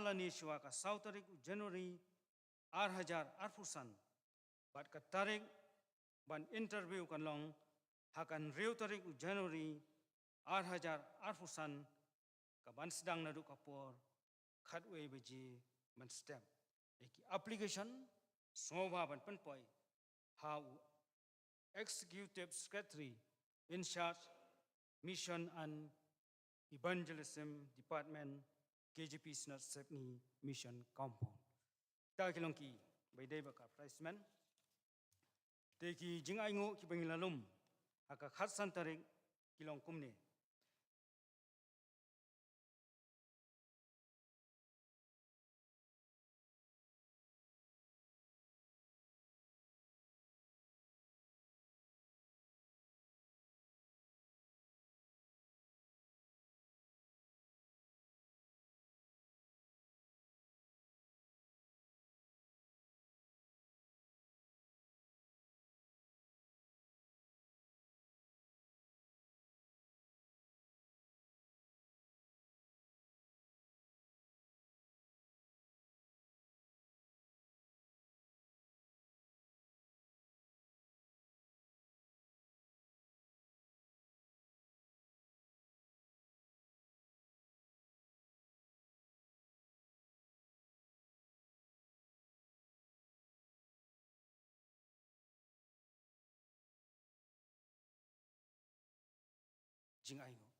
salani shwa ka 7 tarik January 2008 bat ka tarik ban interview kan long hakan riu tarik January 2008 ka ban sedang nadu kapor khatwe beji ban step eki application soba ban penpoi how executive secretary in charge mission and evangelism department KGP Snat Sepni mission compound ta kilongki bai dei baka placement teki jingai ngo ki bangilalum aka khatsan tarik kilong kumne jingai ngo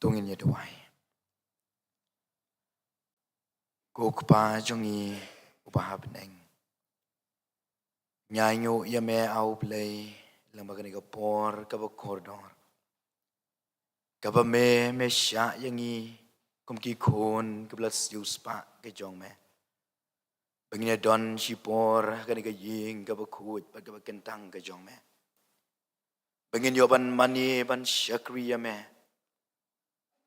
tungin ya duai ko kpa jongi upahab neng nyanyo ya me au play lambagan ka por ka kordor ka me sya yangi kum ki khon ka blas yuspa ke jong me bangina don shipor ka ying ka khut pa ka kentang ka jong me bangin yo ban mani ban shakri ya me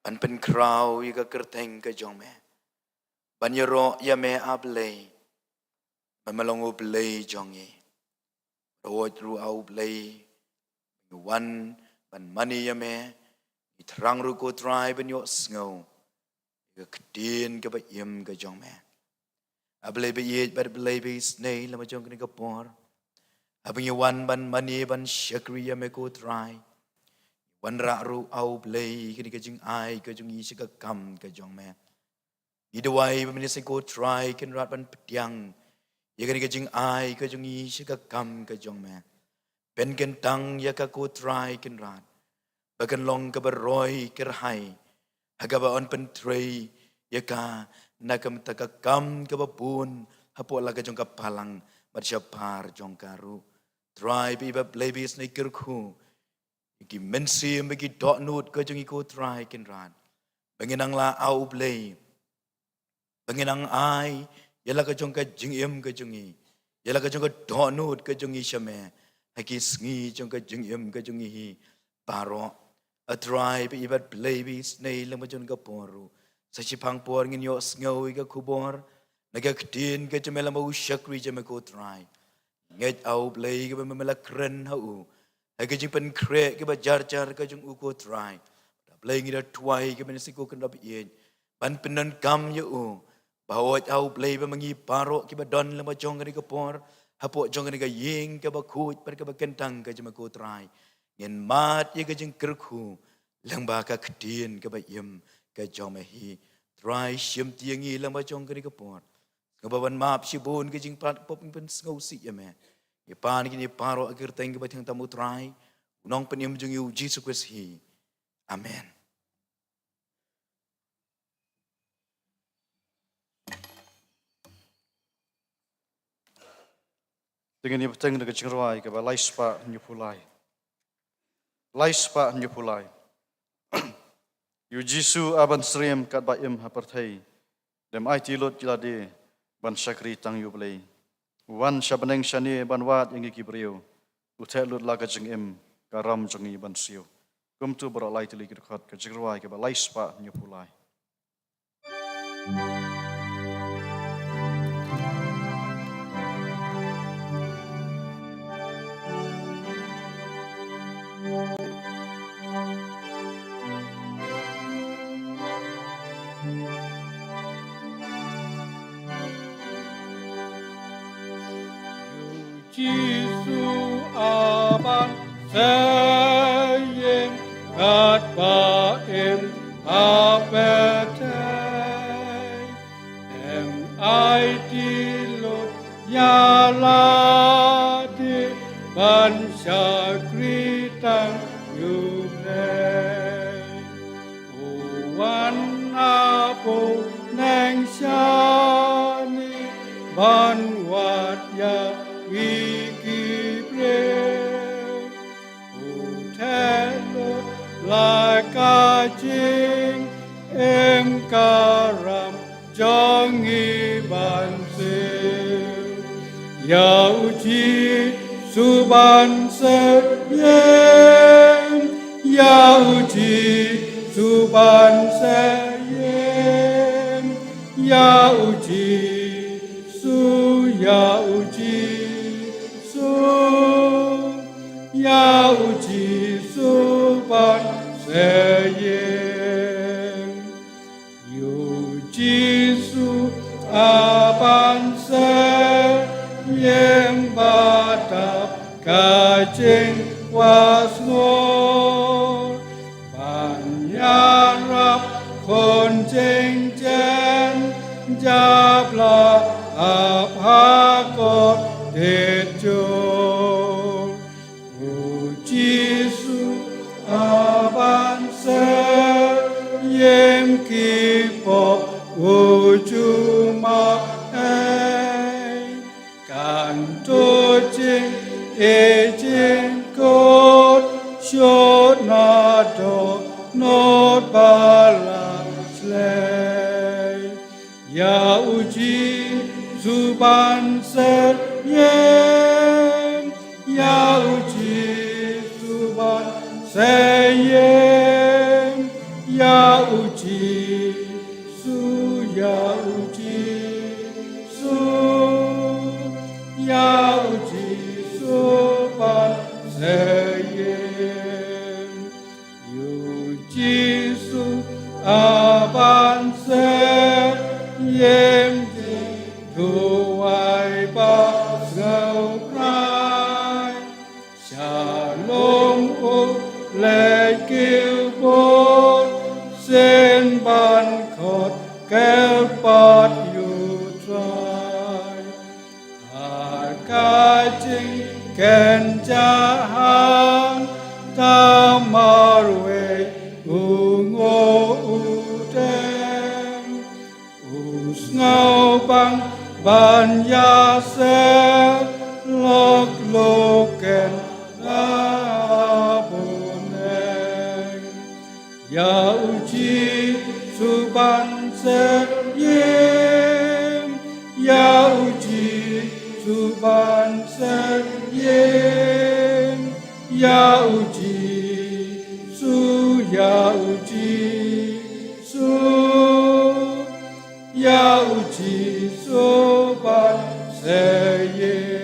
ban pen kraw ya ka kerteng ka jong me ban yero ya me ablay ban malongo play jongi ro tru au play wan ban mani ya meiterang ru ko try ban yo snow ka kdin ka ba yem ka jong me ablay ba yet ba blay ba snay la ma jong ka por abang wan ban mani ban shakri ya me ko try wan ra ru au play ka ka jing ai ka jong yi ka kam ka jong me idawai ba se ko try kan rat ban ptyang ya ka jing ai ka jong yi ka kam ka jong me pen ken tang ya ka ko try kan rat bagan long ka baroy kerhai haga ba on pen tray ya ka nakam takakam ka babun hapo la ka jong ka palang barsyapar jong karu try bi ba blabis na kirku ki mensi bagi dot note ka jong ko try kan rat banginang la au play banginang ai yala ka jong ka jingim ka jongi yala ka jong ka dot note ka jongi shame haki sngi jong ka jingim ka jongi hi paro a try bi ba blabis na lang ma jong ka poru sa sipang por ngin yo sngoy ka kubor nagaktin ka jemela mo shakri jeme ko try nget au play ka ba mala kren hau haki jing pen kre ka ba jar ka jong u ko try play ngira twai ka ben siko kan dap yen ban penan kam yo bawa au play ba mangi paro ki ba don la ma jong ka por hapo jong ka ying ka ba khut par ka ba kentang ka jeme ko try ngin mat ye ka jing kerku lang ba ka ktin ka ba yem ka jong ma hi try shim tiangi lang ba jong ka por ka ba ban map shibun ka jing prat pop pen ngau si ya me ye pan ki ni paro agir teng ka ba thang tamu try unong penim jong yu Jesus Christ hi amen. Dengan ni petang dengan cengrawai ke balai spa nyupulai. Lai spa nyupulai. Yu Jisu aban srem kat baim haperthai. Dem ai tilot jilade ban syakri tang yu play. Wan syabaneng syane ban wat yang ki brio. Uthai lut laga jengem karam jengi ban siu. Kum tu beralai tili kirkhat ke cengrawai ke balai spa nyupulai. Jisu aban sayeng kat baim apetai em ai tilot yalade ban syakritang yublay uwan apo neng syani ban wat ya wiki pray utelo lakajing em karam jongi banse ya uji suban seyem ya uji suban seyem ya uji ya uji ya uji suban seyem yu jisu aban seyem batap kajeng wasnor banyarap konjeng jen jabla apakot dejol Jisu aban cuma can tu chinh trên cốt chốt na do nốt ba la slay ya uji zuban ser yem ya uji zuban ser yem ya uji su ya uji su ya uji zuban ser yem yu jisu aban ser yem thu ai ba ngâu cry shalom o lệ kêu bố sen ban khot kéo bát yu trai ca chinh kèn cha hang ta marwe u ngô u tem u ngao bang ban ya se lok loken la bonen ya uji su ban se yem ya uji su ban se yem ya uji su ya uji su ya uji su ban se yem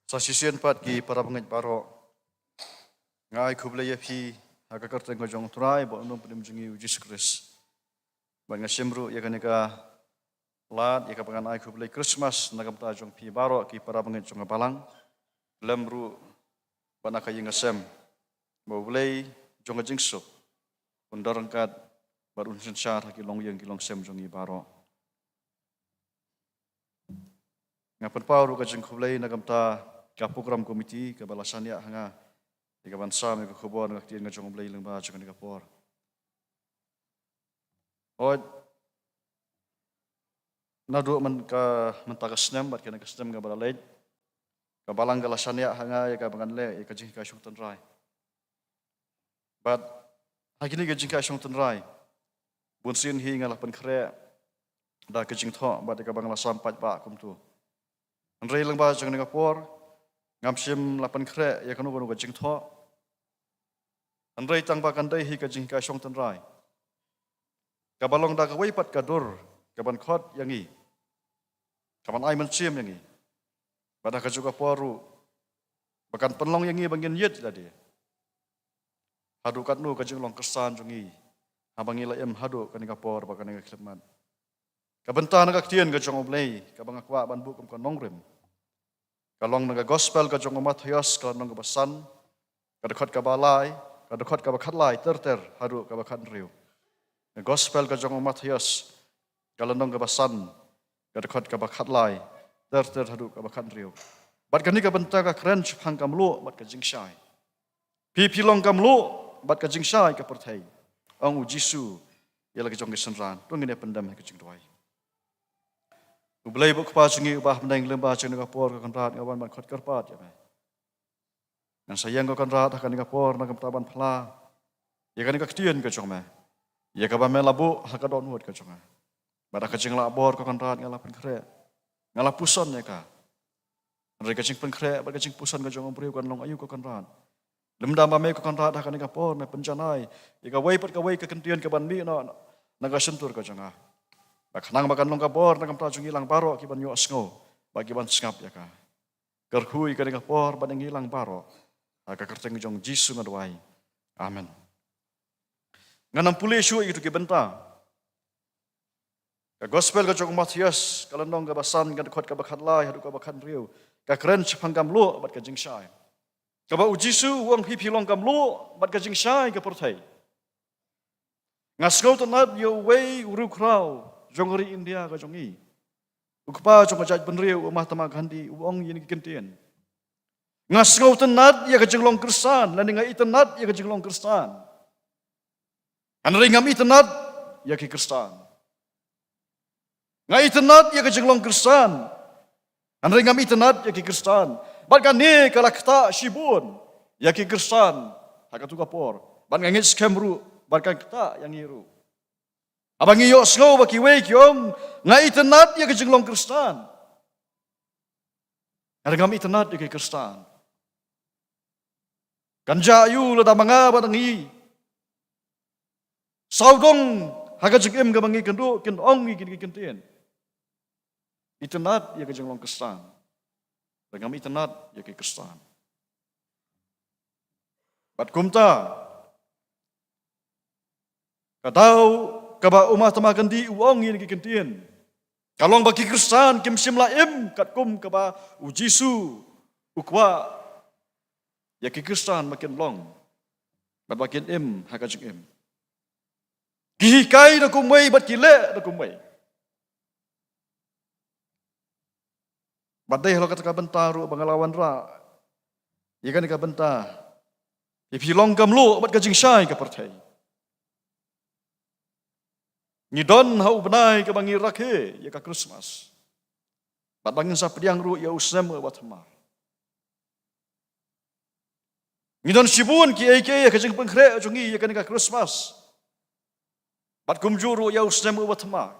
Sa sisian pat ki para pengit paro. Ngai kublai yapi aga kerteng ko jong turai bo nong pedim jengi Jesus Christ. Ban ngasemru ya kaneka lat ya kapangan ai kublai Christmas nagam ta jong pi baro ki para pengit jong balang. Lemru ban aka ngasem. Bo blai jong jingsuk. Undorangkat barun sensar ki long yang ki long sem jong i baro. Ngapan pauru ka jeng kublai nagam ta ka program komiti ka balasan ya hanga ika bansa me ka khobor ngak tien ngajong blai lengba jeng ka por od nadu man ka mentagasnem bat kana kasnem ka balalej ka balang galasan ya hanga ya ka bangan le ka jeng ka syutan rai bat hakini ka jeng ka syutan rai bunsin hi ngalapan khre da ka jeng tho bat ka bangla sampat ba kum tu Andrei lengba jeng ka por ngamsim lapan kre ya kanu kanu kajing tho Andrei tang ba kandai hi kajing ka syong tan rai kabalong da ka wei pat kadur kaban khot yangi kaban ai man sim yangi pada ka juga poru bakan penlong yangi bangin yet tadi hadu katnu kajing long kesan jungi abangi la em hadu kan ka por bakan ka khleman kabenta na ka tien ka jong oblei kabang akwa ban bu kum ka nongrem kalong naga gospel ka jong Matius ka nong basan ka dekhot ka balai ka dekhot ka bakhatlai ter haru ka bakhan riu gospel ka jong Matius ka nong ka basan ka dekhot ka bakhatlai ter haru ka bakhan riu bat kani ka benta ka kren phang kam lu bat ka jingshai pi long kam lu bat ka jingshai ka perthai ang u jisu yala ka jong ka sanran tu ngine pendam ka jing doi Ublai buk pa sungi ubah mendeng lemba jeng ka por ka konrat ngawan ban khot kerpat ya mai. Ngan sayang ka konrat akan ka por na kam taban phla. Ya kan ka ktien ka jong mai. Ya ka ba me labu ha ka don hut ka jong. Ba ka jeng la bor ka konrat ngala pen kre. Ngala puson ya ka. Re ka jeng pen kre ba ka jeng puson ka jong priu kan long ayu ka konrat. Lemda ba me ka konrat akan ka por me penjanai. Ya ka wei pat ka wei ka kentien ka ban mi no. Na ka sentur ka jong. Kanang bakan long kapor nang kamta jung ilang baro kiban yo asngo bagi ban skap ya ka kerhui ka dengan por ban ilang baro ka kerteng jong jisu ngadwai amen nganam puli shu itu ki benta ka gospel ka jong Matius kalandong ka basan ka dekhot ka bakhatlai hadu ka bakhan riu ka kren chphang kam lu bat ka jingshai ka ba jisu wang pi long kam lu bat ka jingshai ka porthai ngasgo tanat yo wei uru krau Jongri India ka jongi. Ukpa jong ajaj benriu umah tamag handi uong yin kentien. Ngas ngau tenat ia kajeng long kersan, lan ngai tenat ia kajeng long kersan. An ringam tenat ia ki kersan. Ngai tenat ia kajeng long kersan. An ringam tenat ia ki kersan. Bat kan ni kalakta shibun ia ki kersan. Haka tu kapor. Bat ngangit skemru, bat kan kita yang iru. Abang iyo ngau baki wei kiong, ngai tenat ia kajeng long kersan. An ringam tenat ia ki kersan. Kanja yu lada manga batangi. Saudong haga jengim ga bangi kendo ken ong gi kentien. Itenat ya kajeng long kesan. Dengan itenat ya ke kesan. Bat kumta. Kadau kaba umah tamakan di uong gi kentien. Kalong bagi kesan kim simlaim kat kum kaba ujisu ukwa ya kikirsan makin long, bat makin haka jeng Gihikai na kumway, bat kile na kumway. Baday halo kata kabenta ru bangalawan ra, ikan ika benta, ipilong kamlo bat kajing syai kapartay. Ngidon hau benay kabangi rakhe, ya ka Christmas. Bat bangin sa pediang ru ya usem bat hamar. Ngidon sibun ki eke ya kajing pengkre jungi ya kanika Christmas. Bat kumjuru ya usnem ubat ma.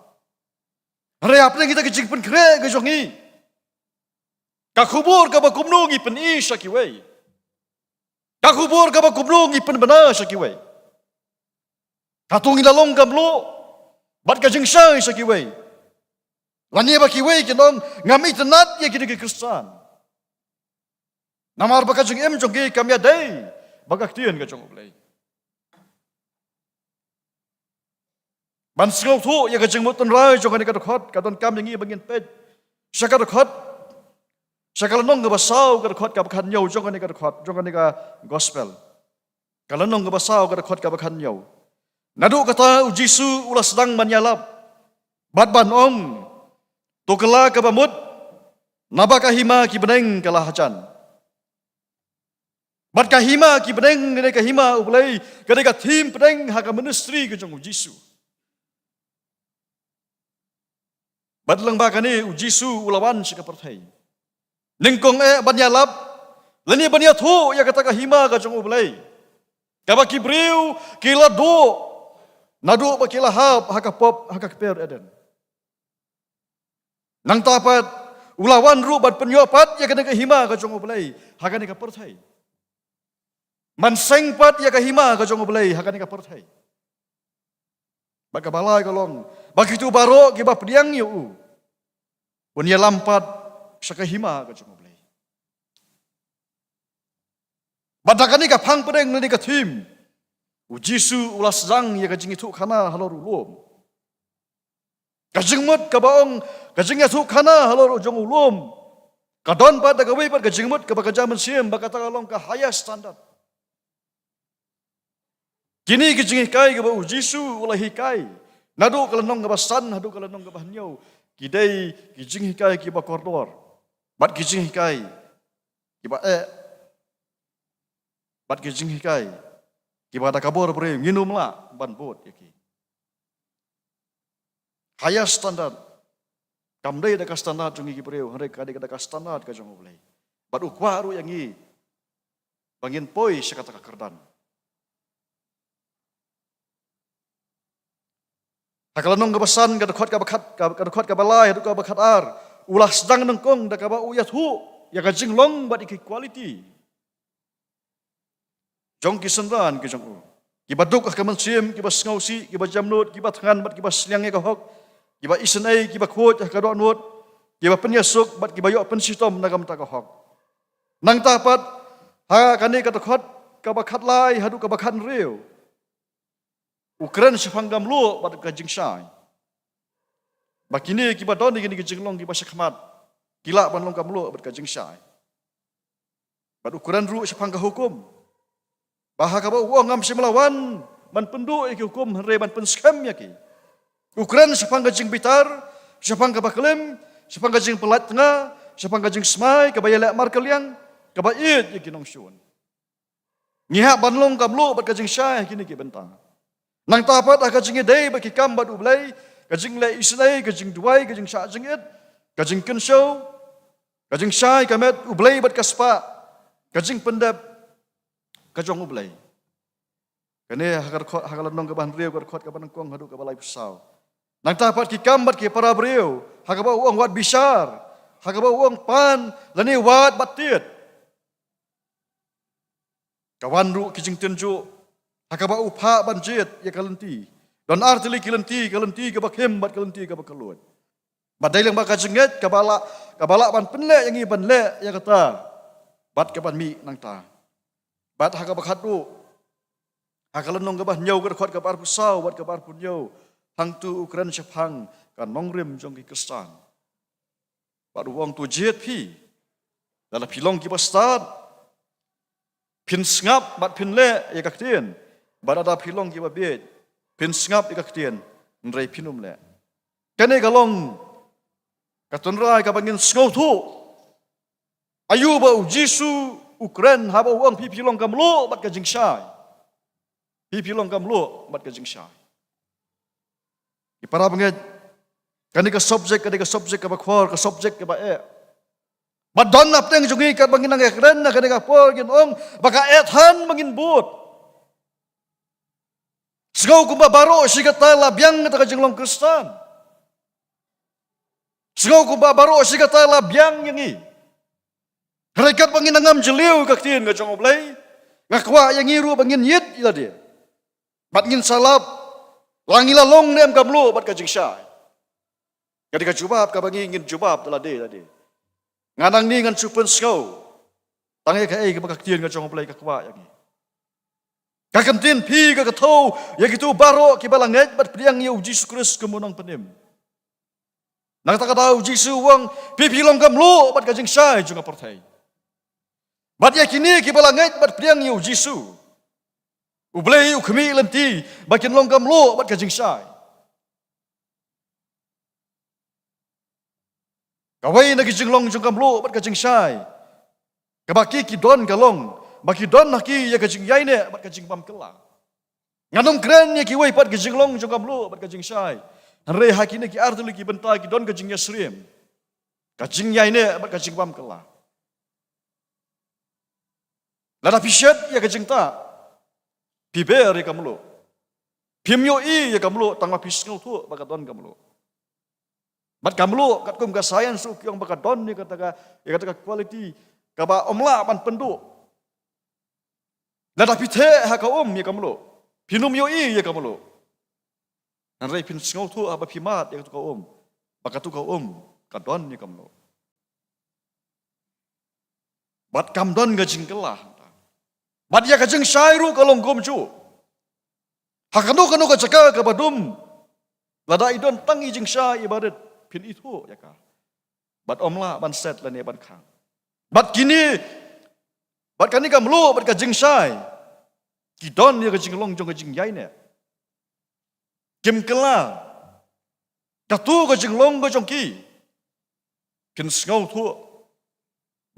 Hare apne kita kajing pengkre ka jungi. Ka kubur ka ba kumnung ipen isha ki wei. Ka kubur ka ba kumnung ipen bana sha ki wei. Ka tung ilalong kamlo bat kajing syai sha ki wei. Lani ba ki wei kinong ngami tenat ya kini Kristan. Namar baka jeng jongki kami adai bagak tian ka jong ulai. Ban sngau thu ya ka jeng mutun rai jong ka khot ka don kam yangi bangin pet. Saka khot saka nong ka basau ka khot ka bakhan nyau jong ka khot jong ka gospel. Kalau nong ka basau ka khot ka bakhan nyau. Nadu kata ujisu ulah sedang manyalap. Bat ban ong to kala ka bamut nabaka hima ki beneng kala hajan. Bat kahima ki pedeng gede kahima ublay gede ka tim pedeng haka ministry ke jong ujisu. Bat lang ba kani ujisu ulawan si kapartay. Ningkong banyalap lani banyathu ya kata kahima ka jong ublay. Kaba kibriu kila do nadu ba kila hab haka pop haka per eden. Nang tapat ulawan ru bat penyopat ya kena kahima ka jong ublay haka ni kapartay. Manseng pat ya kahima ka jong belai hakani ka perthai. Baka balai kolong. Begitu baro kiba pediang yu. Pun ya lampat sa kahima ka jong belai. Badakani ka phang pedeng ni ka tim. Ujisu ulas zang ya ka jing itu kana halor ulum. Ka jingmut ka baong ka jing itu kana halor jong ulum. Ka don pat ka wei pat ka jingmut ka bakajaman siem bakata kalong ka haya standard. Kini kijing hikai ke bau Jisu ulah hikai. Nadu kalenong ke basan, nadu kalenong ke bahnyau. Kidai kijing hikai ke ba koridor. Bat kijing hikai ke ba bat kijing hikai ke ba da kabor bre minum la ban bot yaki. Haya standar. Kamdai da ka standar jungi ki breu, hare ka da ka standar ka jong ulai. Bat ukwaru yangi. Bangin poi sekata ka kerdan. Hakalanong kabasan kadakot kabalay hadu kabakat ar ulah sedang nengkong da kaba uyat hu ya kajing long bat iki quality jong kisenran ki jong u kibaduk ka mansiem kiba ngausi kiba jamnut kiba tangan bat kiba sliange ka hok kiba isenai kiba khot ka do nut kiba penyasuk bat kiba yo pensitom nagam ta ka hok nang tapat ha kani kadakot kabakat lai hadu kabakan reu Ukran sepanggam lu pada kajing syai. Bakini kiba don gini kajing long kiba syakmat. Gila ban long kam lu pada kajing syai. Bad ukuran ru sepangga hukum. Bahaka ba uang ngam semelawan man pendu iki hukum hare ban penskam yaki. Ukuran sepangga jing bitar, sepangga baklem, sepangga jing pelat tengah, sepangga jing semai kabaya lek markeliang. kabait ya kinong syun. Ngiha banlong kamlo bat kajing syai kini ki bentang. Nang tapat kajing day bat kikam bat ublay, kajing lay islay, kajing duai, kajing sya jingit, kajing kensyaw, kajing syai kamet ublay bat kaspa, kajing pendap kajong ublay. Kene hakalan nong kabahan riau kot kaban kong hadu kabalay pusaw. Nang tapat kikam bat ki para beriau, hakaba uang wat bisyar, hakaba uang pan, lani wat batit. Kawan ru kijing tenju, hakaba upha banjit ya kalenti. Dan artili kalenti kabak hembat kalenti kabak keluar. Badai lang baka jenget kabala ban penle yang iban le ya kata. Bat kaban mi nang ta. Bat hakaba hadu. Hakalan nong kabah nyau kerkhot kabar pusau bat kabar punyau. Hang tu ukran syafhang kan nongrim jong ki kestan. Bat uang tu jet pi. Dalam pilong ki pastad. Pin sngap bat pin le ya kaktien. Bat ada pilong ki babet. Pin sngap ya kaktien. Nrei pinum le. Kene galong katunrai kabangin sngau tu. Ayu ba Jisu Ukren haba uang pi pilong kamlo bat kajing syai. Pi pilong kamlo bat kajing syai. Ipara banget. Kani ka subjek ka bakwar ka subjek ka ba Madon na pteng jungi ka bangin ang ekren na kani ka por ginong baka ethan mangin but. Sigaw kumbabaro sigat tayo labyang na jinglong Kristan. Sigaw kumbabaro sigat tayo labyang yangi. Harikat bangin angam jeliw kaktin ka jong oblay. Ngakwa yang iru bangin yit ila dia. Bat ngin salap langila long nem kamlo bat ka jing syai. Kadi ka jubab ka bangin ngin jubab tadi. Nganang ni ngan supen sengau. Tangi ka ka bakaktian ka jong oblay kakwa yangi. Kakantin pi ka katau ya gitu baro ki balanget bat priang ya Yesus Kristus kemunang penim. Nang tak tahu Yesus wang pi pilong kamlo bat ka jing syai jong apartheid. Bat ya kini ki balanget bat priang ya Yesus. Ublay ukmi lenti bakin long kamlo bat ka jing syai. Kawai nagi jinglong jong kamlo bat ka jing syai. Kabaki ki don kalong baki don haki ya kajing yai ne bat kajing pam kela. Nganong kren ya ki wai pat kajing long jong kamlo bat kajing syai. Hanre haki ne ki artuli ki benta ki don kajing yasrim. Kajing yai ne bat kajing pam kela. Lada pisyat ya kajing ta. Piber ya kamlo. Pimyo i ya kamlo tangma pisngau tu baka don kamlo. Bat kamlo kat kum ka science yang baka don ni kata quality kaba omla man pendu. Lada pithe ha ka ya kamlo. Pinum yo i ya kamlo. Nanrai pin sngau tu aba pimat ya tu ka baka tu ka ka don ni kamlo. Bat kam don ga jingkelah. Bat ya ka jing syairu kalong gomju. Hakanu kanu ka caka ka badum. Lada idon tangi jing syai ibadat pin itu ya ka. Bat omla ban set lan ban khang. Bat kini bat kani kamlo bat ka jing syai. Kidon ya ka jing long jong ka jing yai ne. Kim kela. Katu ka jing long ka jong ki. Pin sngau tu.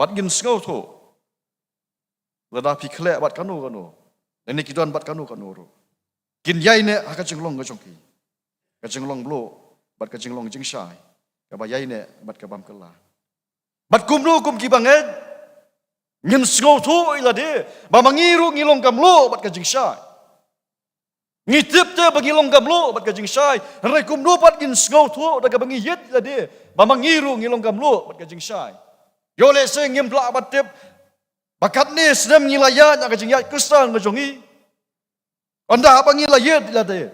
Bat gin sngau tu. Lada pi khle bat kanu. Ini kidon bat kanu ro. Kin yai ne ha ka jing long ka jong ki. Ka jing long blo bat ka jing long jing syai. Ka ba yai ne bat ka bam kela. Bat kumno kum ki banget. Ngin sngau tu ila de. Ba mangiru ngilong kamlo bat ka jing syai. Ngitip te bangilong kamlo bat ka jing syai. Rai kumno bat ngin sngau tu da ka bangiyet ila de. Ba mangiru ngilong kamlo bat ka jing syai. Yo le se ngim pla bat tip. Bakat ni sedem ngilayat ka jing yat Kristan ka jongi. Anda apa ngilayat ila de.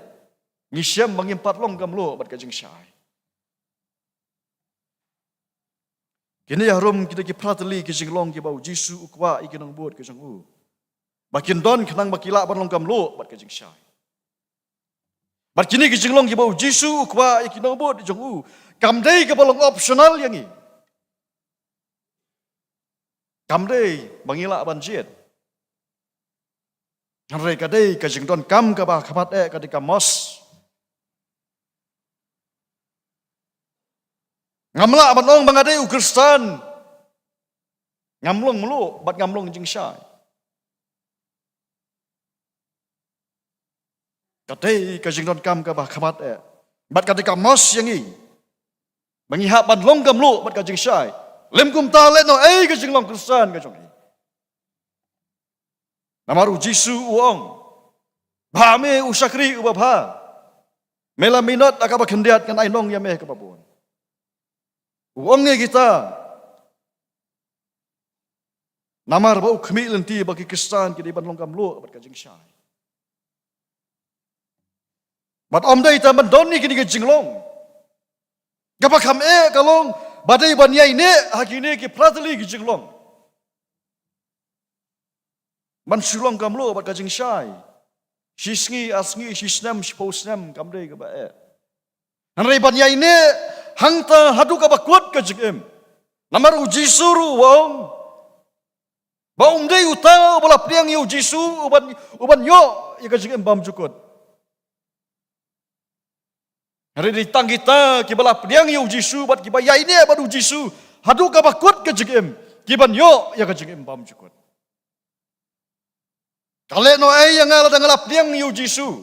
Ngisyam bangim patlong kamlo bat ka jing syai. Kini harum kita ki prateli ki jinglong ki bau Jisu ukwa ikinong buat ke jong Bakin don kenang bakila ban long kamlo bat ke jing syai. Bat kini ki jinglong ki bau Jisu ukwa ikinong buat jong Kamdei ke balong optional yangi. Kamdei bangila ban jet. Hanrei kadei ka jing don kam ka ba khapat kadika mos. Ngamla manong bangadai Kristan. Ngamlong mulu, bat ngamlong jing syai. Kadai ka jing don kam ka bah khamat bat kadai ka mas yang i. Bangi hak ban long kam lu bat ka jing syai. Lem kum ta le no ka jing long Kristen ka jong i. Namaru Jisu uong. Bhame usakri ubabha. Mela minot akaba kendiat kan ainong yameh ka babon. Uongnya kita. Namar bau khmi lenti bagi Kristen ki di ban long kam lu bat ka jing syai. Bat om day ta man doni kini ke jinglong. Gapa kham kalong badai ban yai ne hakini ki pratali ki jinglong. Man sulong kam lo bat ka jing syai. Sisngi asngi sisnam sposnam kam dei ka ba Hanrei ban yai ne hangta hadu ka ba kuat ka jing Namar uji suru wong. Ba om day uta bala priang yu jisu uban yo ya ka jing bam jukut. Hari ditang kita kibala pediang yu Jisu bat kiba ya ini bat Jisu hadu ka bakut ke jegem kiban yo ya ka jegem bam jukut. Kale no yang ngala ngala pediang yu Jisu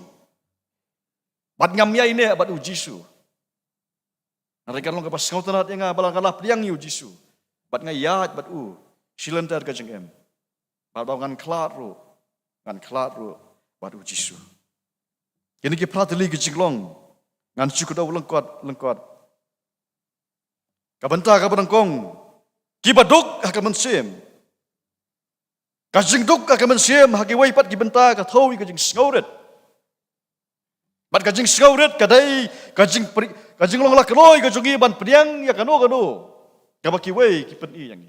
bat ngam ya ini bat Jisu. Hari kan long ka pas ngautanat yang ngala ngala pediang yu Jisu bat ngayat bat silentar ka jegem. Bat ngan klat ru bat Jisu. Kini ki prateli ke jinglong. Ngan cukup dah lengkot. Kabenta kabarangkong, kibaduk akan mensim. Kajingduk akan mensim, haki waipat kibenta katau kajing ngauret. Bat kajing ngauret kadai kajing long lakroi kajungi ban pediang ya kano. Kabaki wai kipen i yang.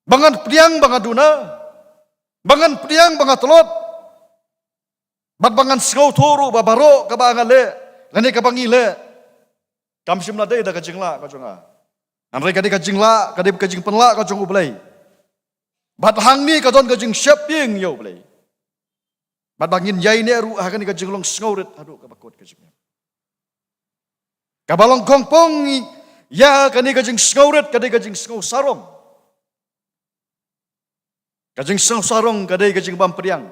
Bangan pediang bangaduna. Bangan pediang bangatolot. Bat bangan ngau toru babaro kabangale. Lani kabangi le, kam simla day da kajing la kajonga. Anrei kadi kajing la, kadi kajing penla kajong ublay. Bat hang ni kadon kajing syaping yo ublay. Bat bangin yai ne ru akan kajing long ngauret aduh kabakot kajing. Kabalong kongpong ya kani kajing ngauret kadi kajing ngau sarong. Kajing ngau sarong kadi kajing bam periang.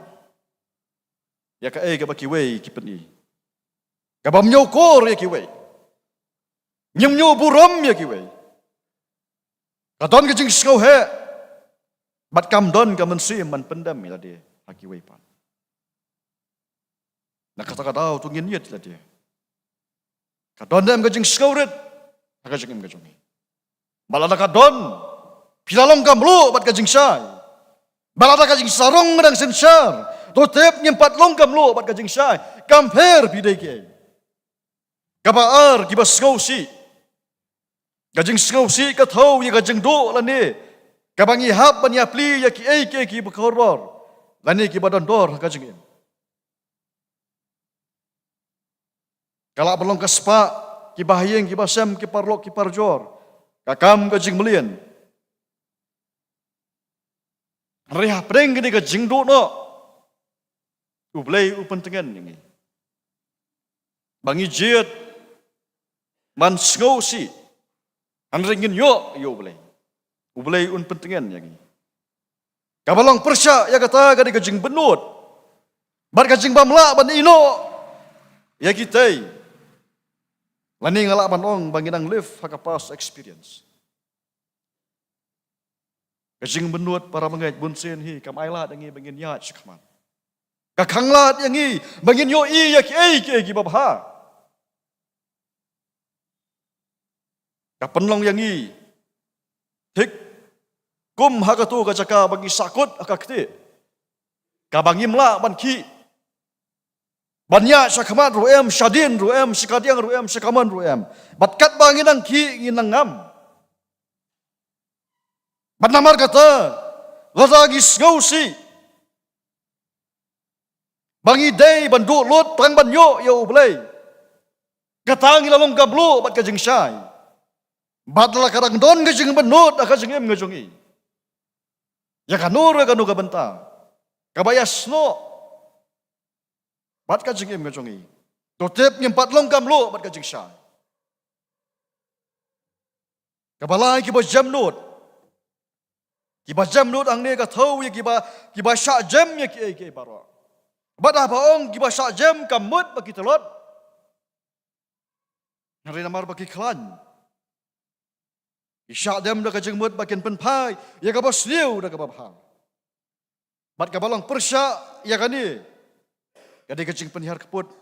Ya ka kabaki wei kipeni. Kabam nyokor ya kiwei. Nyum buram ya kiwei. Kadon kajing ngau he. Bat kam don kam mensim man pendam ya dia hakiwei pan. Nak kata-kata tu ngin yet lah dia. Kadon dem kajing ngauret kajing kajungi. Balada kadon pilalong kam lu bat kajing syai. Balada kajing sarong medang sensyar. Totep nyempat long kam lu bat kajing syai. Kamper bidai ke. Kabaar kibas ngau si. Kajing ngau si katau ya kajing do lani. Kabangi hap ban yapli ya ki ki berkoror. Lani ki badan dor kajing im. Kalau belum kaspa ki bahayeng ki basam ki parlok ki parjor. Kakam kajing melian. Reha preng ni kajing do no. Ublay upentengan ini. Bangi jiat man ngau si. Anringin yo ublay. Ublay un pentengan yang ini. Kabalong persya ya kata kadi kajing benut. Bar kajing bamla ban ino. Ya kita. Lani ngalak ban ong banginang live haka past experience. Kajing benut para mengait bunsen hi kam ailat yang bangin yat sekaman. Kakanglat yang bangin yo ya ki babha. Kapenlong yang hik kum hakatu kacaka bagi sakut akakti. Kabangim la ban ki. Banyak sakamat ruem syadin ruem sikadiang ruem sekaman ruem. Batkat banginang ki nginang ngam. Banamar kata lazagi ngausi. Bangi day banduk lut tang banyo ya ublay. Katang ilalong gablo bat kajing syai. Batla karang don kajing benut akajing em ngajongi. Ya kanur kanu kabenta. Kabayas no. Bat kajing em ngajongi. Totep nyempat long kamlo bat kajing syai. Kabalai ki bos jam nut. Kiba jam lut ang ne ka thau ya kiba sha jam ya ki baro. Badah baong kiba sha jam kamut bagi telot. Hari namar bagi klan. Isya jam dah kajeng mut bagian penpai ya ka bos liu dah ka babhang. Bat ka balong persya ya kan ni. Kadi kajeng penihar keput.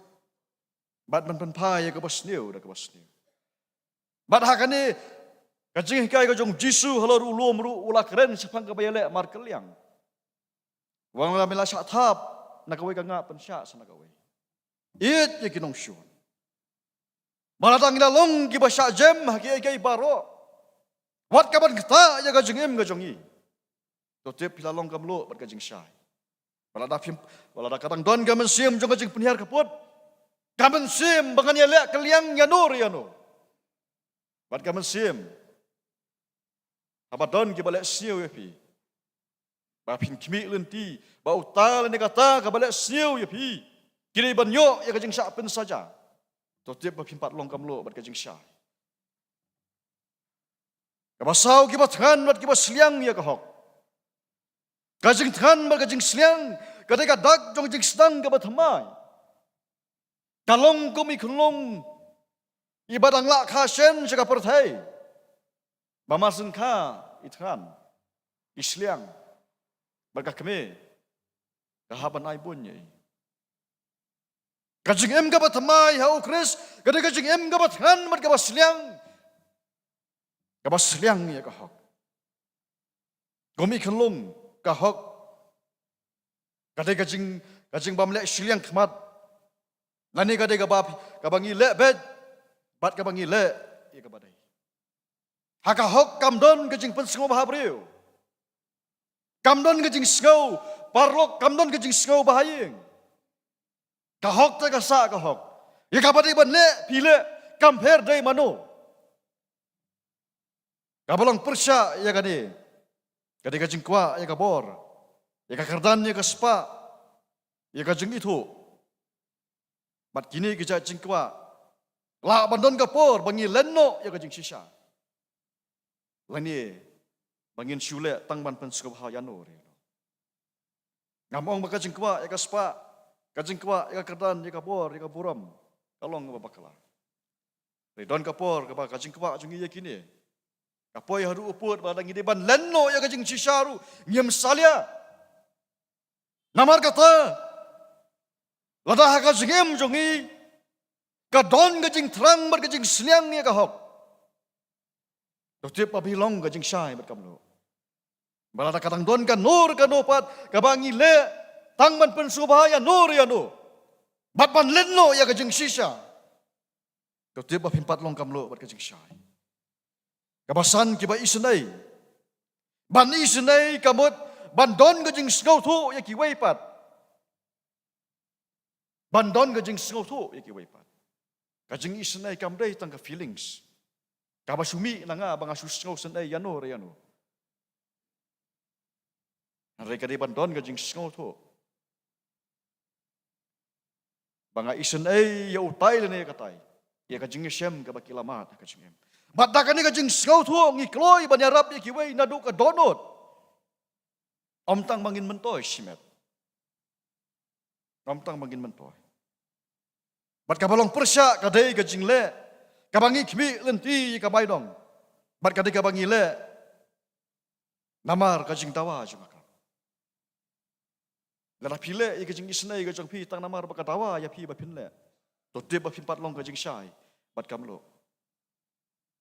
Bat penpai ya ka bos liu dah ka bos liu. Bat ha kan ni kajing kai kajong Jisu halor ulum ru ula keren sepang ka bayale mar keliang. Wang la mela syak thap nak kawai ka nga pensya sana kawai. It ye kinong syun. Malatang ila long ki basya jem haki kai baro. Wat ka ban kata ya kajing em kajong i. Totep pila long kam lo bat kajing syai. Wala da katang don ka mensim jong kajing penihar kaput. Ka mensim bangan ya le keliang ya nur ya no. Bat ka mensim Abadon ki balak siu ya pi. Ba pin kimi lenti, ba utal ni kata ka balak siu ya pi. Kini banyo ya kajing syak pen saja. Totip ba pin pat long kam lo bat kajing syak. Ka basau ki bathan bat ki basliang ya ka hok. Kajing than ba kajing sliang, kadai ka dak jong jing stang ka bathamai. Kalong ko mi khunlong ibadang la kha shen saka perthai. Bamasun ka ithan isliang baga keme kahaban ai bunye kajing em gabat mai hau kris gade kajing em gabat han mat gabas liang ya ka hok gomi khenlung ka hok gade kajing bamle sliang khmat lani gade gabap kabangi le bed bat kabangi le ya kabadai Haka hok kamdon kajing pensengau bahabriu. Kamdon kajing sengau, parlok kamdon kajing sengau bahayeng. Kahok ta kasa kahok. Ya kapati ban le pile kamper dai mano. Kabalong persya ya kani. Kadi kajing kwa ya kabor. Ya kakardan ya kaspa. Ya kajing itu. Mat kini kajing kwa. La bandon kapor bangi lenno ya kajing sisa. Lani bangin syule tang ban pen suka bahayano re. Ngamong maka jengkwa ya kaspa, kajengkwa ya kerdan ya kapor ya kaburam. Kalong ka bakala. Re don kapor ka kajengkwa jungi ya kini. Kapoy haru uput badang ide ban lenno ya kajeng sisaru ngem salia. Namar kata lada ka jengem jungi ka don kajeng terang bar kajeng sliang ya ka hok. Totip pabilong kajing syai berkamlo. Balada katang don kan nur kan opat kabangi le tangman pensubaya nur ya no. Batman lenno ya kajing sisa. Totip papimpat long kamlo ber kajing syai. Kabasan kiba isenai. Ban isenai kamut bandon kajing sengau tu ya ki waipat. Bandon kajing sengau tu ya ki waipat. Kajing isenai kamdai tangka feelings. Kaba sumi nanga banga susngau senai yano re yano. Mereka di bandon kajing sngau tu. Banga isenai ya utai lene katai. Ya kajing syem kaba kilamat kajing em. Batakan ni kajing sngau tu ngikloi banyarap ya kiwei nadu ka donot. Omtang mangin mentoy simet. Omtang mangin mentoy. Bat kabalong persya kadai kajing le. Kabangi kimi lenti kamai dong. Bat kadai kabangi le. Namar kajing tawa jumaka. Lala pile i kajing isnai kajing pi tang namar baka tawa ya pi bapin le. Totip bapin pat long kajing syai. Bat kamlo.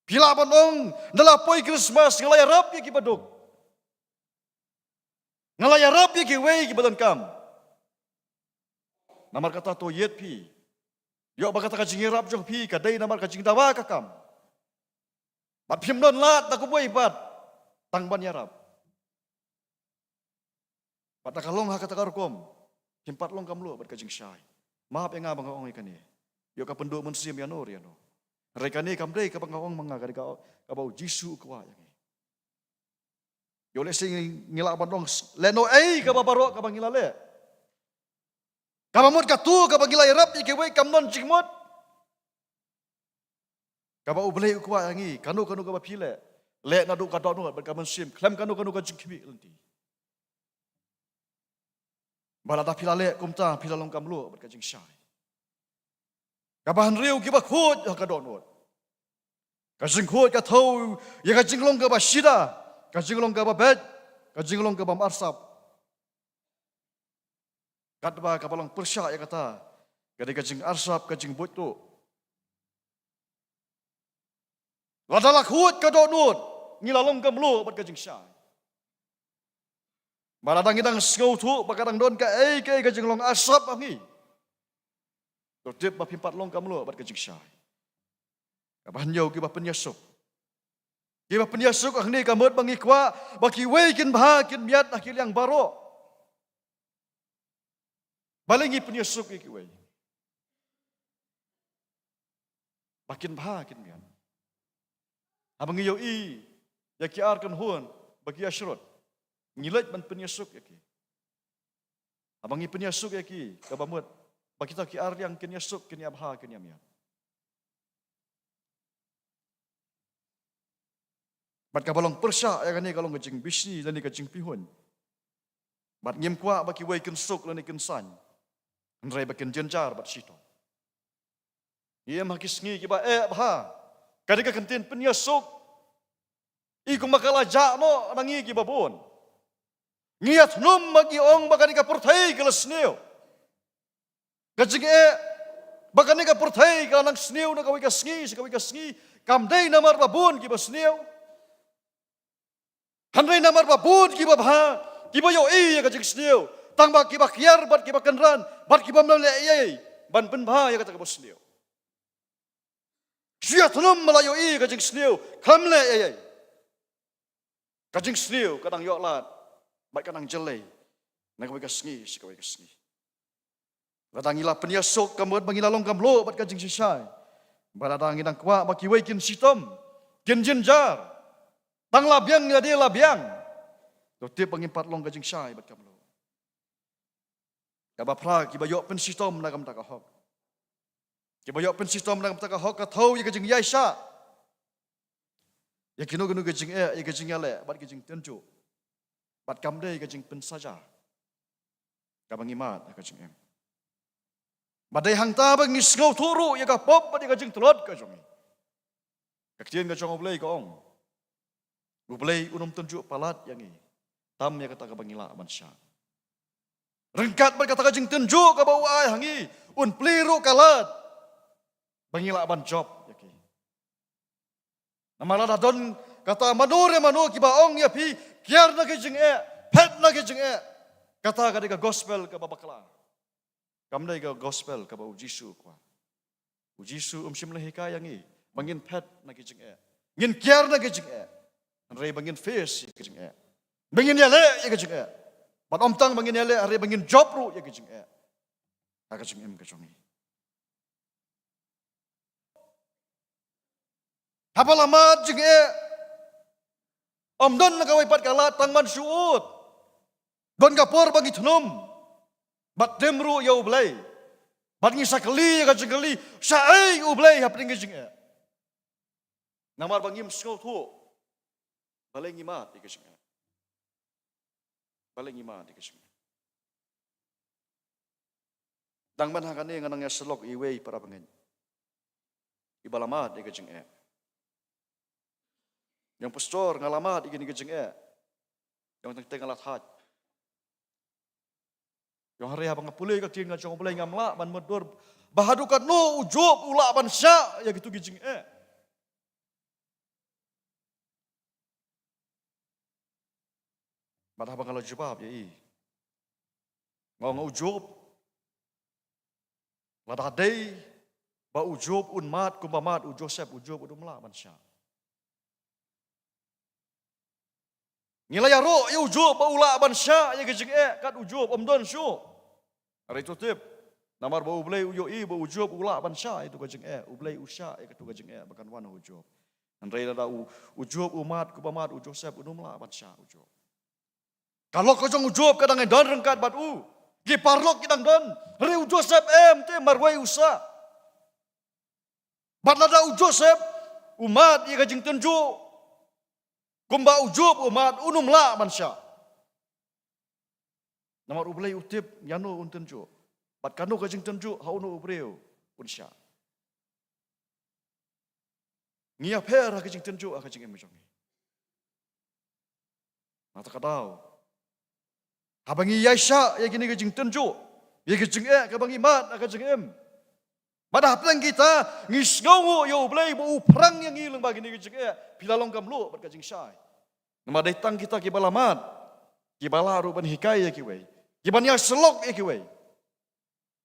Pila banong nalapoi Christmas ngalaya rap ya ki baduk. Ngalaya rap ya ki wei ki badan kam. Namar kata to yet pi. Yo baka kajing rap jong pi kadai namar kajing dawa kakam. Bat pim don lat aku boy bat tang ban yarap. Bat nakalong ha kata karukom. Himpat long kamlo bat kajing syai. Maaf yang abang ong ikan ni. Yo ka penduk mensim ya no. Reka ni kamdai ka bang ong mangga ka bau Jisu kwa yang. Yo le sing ngila bandong leno ka babaro ka bang ngilale. Kabamut katu kabang ngilai rap ikewe kamnon cikmot. Kaba ublei ukwa yangi kanu kaba pile. le na du ka do no bat ka man sim klem ka no ka jing kimi lenti bala da pila le kum ta pila long kam lu bat ka jing shai ka ban riu ki ba khot ka do no ka jing khot ka thau ya ka jing long ka ba shida ka jing long ka ba bet ka jing long ka ba marsap kat ba ka balong persya ya kata ka jing arsap ka jing bot tu ladalak hut ka do no ngilalong kam lu bat ka jing shai Maladang idang sengau tu, bakadang don ka ka jing long asap angi. Totip ba pimpat long kam lu bat ka jing shai. Ka banyo ki ba penyasuk. Ki ba penyasuk angni ka mot bangi kwa, baki wei kin bah kin miat akil yang baro. Balingi penyasuk ki wei. Bakin bah kin miat. Abangi yo ya ki ar kan huan bagi asyrot. Ngilat ban penyasuk yaki. Abangi penyasuk yaki kabamut bagi kita ki ar yang kenyasuk kenya abha kenya miat. Bat kabalong persya ya kani kalong kajing bisni dan ni kajing pihun. Bat ngim kwa baki wei ken suk dan ni ken san. Nrai bakin jenjar bat sito. Ia makis ngi ki ba abha. Kadika kentin penyasuk. Iku makala jakno nangi ki babon. Ngiat num bagi ong bakani ka perthai kelas neo. Kajing bakani ka perthai ka nang sneo na kawai ka sngi kamdai namar babun ki ba sneo. Handai namar babun ki ba bha ki ba yo ya kajing sneo. Tang ba ki ba kiar bat ki ba kenran bat ki ba mle ban pen bha ya kata ka ba sneo. Siat num malayo kajing sneo kamle Kajing sneo kadang yo lat Baik kanang jelai, nak kau kasih, kau kasih. Ladang ilah penyasuk kamu bagi lalong kamu bat kajing sisai. Baladang idang kuat bagi wekin sitom, kin jenjar. Tang labiang dia labiang. Totip pengimpat long kajing sisai bat kamu. Kabapra kibayok pen sitom nak kamu tak kahok. Kibayok pen sitom nak kamu tak kahok katau ya kajing yaisha. Ya kinu kajing ya kajing yale bat kajing tenju. Bat kamdai kajing pen saja. Kabang imat kajing em. Badai hang ta bang isngau turu ya ka pop badai kajing telot kajong. Kaktian kajong oblei ka ong. Oblei unum tunjuk palat yang i. Tam ya kata kabang ila mansya. Rengkat bat kata kajing tunjuk ka bau ai hangi un pliru kalat. Bangila ban job yaki. Namala don kata manure ki ba ong ya pi kiar na kajing pet na kajing kata kadika gospel ka babakla. Kamdai ka gospel ka ba ujisu kwa. Ujisu simlah hikayangi bangin pet na kajing ngin kiar na kajing Anrei bangin face ya kajing bangin yale ya kajing Bat omtang bangin yale are bangin job ru ya kajing ta kajing kajong Hapa lama jing Om don na kawai pat kalat tangman suut. Don kapor bagi tunum. Bat demru ya ublay. Bat ngisa kali ya kajing kali. Saay ublay hapring kajing Namar bangim skau tu. Baleng imat di kajing Baleng imat di kajing Dangman hakane nganang ya selok iwei para bangin. Ibalamat di kajing Yang pastor ngalamat igini kajing Yang tengah lathat. Yang hari abang ngapulai kajing ngajong ngapulai ngamla ban medur bahadukan no ujub ula ban sya ya gitu kajing Badah abang kalau jubab ya Ngau ujub Badah day ba ujub unmat kumamat ujosep ujub udumla ban sya Ngilai ro ya ujub ba ula ban sya ya kajing kat ujub omdon syu. Hari itu tip namar ba ublay uyo ba ujub ula ban sya itu kajing ublay usya ya katu kajing bakan wan ujub. Andai ada ujub umat kubamat ujosep udumla ban sya ujub. Kalau kajong ujub kadang don rengkat bat gi parlok kidang don hari ujosep te marwai usa. Bat lada ujosep umat ya kajing tenju Kumba ujub umat unum la mansya. Namar ublay utip yano untenjo. Bat kanu kajing tenjo hauno ubreo unsya. Ngia per kajing tenjo kajing emjongi. Mata kadau. Habangi yaisha ya gini kajing tenjo. Ya kajing kabangi mat kajing em. Madah pelang kita ngis ngawu yo blay bu perang yang ilang bagi ni kajing pilalong kamlu bat kajing syai. Nama datang kita kibalamat. Kibala ruban hikaya kiwei. Kibanya selok kiwei.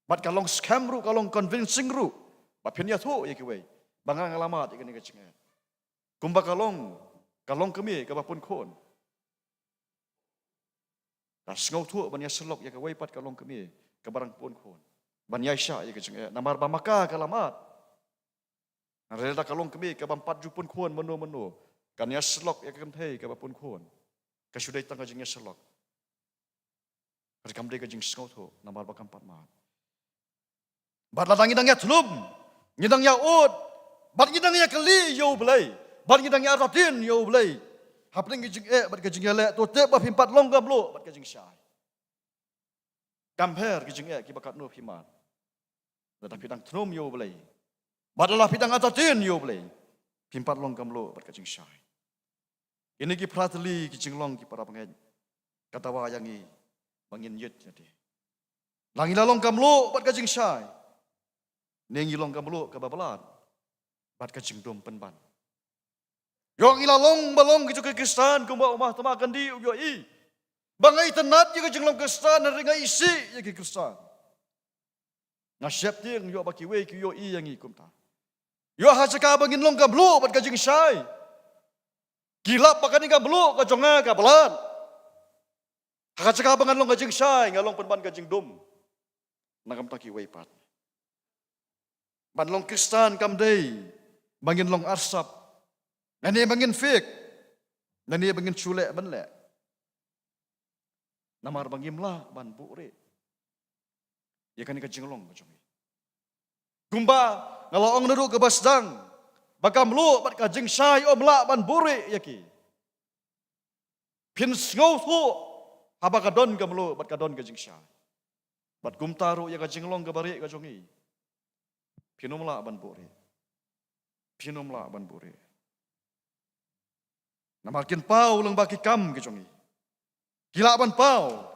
Bat kalong scam ru kalong convincing ru. Bat pinya tu kiwei. Bangang alamat ikan ni kajing. Kumba kalong kami kabapun kon. Das ngau tu banya selok kiwei pat kalong kami kabarang pun kon. Banyai sya ya kajing namar bamaka kalamat. Narela kalong kami kabampat jupun kon menu. Kanya selok ya kemthei kabapun kon. Kasudai tang kajingnya selok. Kamdei kajing ngau tu namar bakampat mat. Bat ladang idangnya tulum. Ngidangnya ud. Bat ngidangnya keli yo belai. Bat ngidangnya aratin yo belai. Hapling kajing bat kajing lek tu tep bapimpat longgam lo bat kajing syai. Kamper kajing kibakat no pimat. Tetapi dang trum yo belai. Badalah pidang atatin yo belai. Pimpat longgam lo bat kajing syai. Ini ki prateli kajing long ki para pengen. Kata wayangi bangin yet jadi. Langila longgam lo bat kajing syai. Nengi longgam lo kababalat. Bat kajing dom penban. Yang ilalong balong gitu ke Kristan kumba umah temakan di uyoi. Bangai tenat ya kajing long Kristan ringai isi ya ke Kristan. Nasyap ting yo baki we ki yo i yang ikum ta. Yo hajaka bangin long gablo bat kajing syai. Gilap pakan ni gablo ka jonga ka balan. Hajaka bangan long kajing syai ngalong penban kajing dum. Nagam taki we pat. Ban long Kristan kam dei bangin long arsap. Nani bangin fake. Nani bangin culek benlek. Namar bangim lah ban buure. Ya kan kajing long kajong. Gumba ngalaong neru ke basdang. Bakam lu bat kajing syai om la ban buure yaki. Pin ngau tu haba kadon kam lu bat kadon kajing syai. Bat gumtaru ya kajing long ke bari kajongi. Pinum la ban buure. Pinum la ban buure. Namakin pau leng baki kam kejongi. Gila ban pau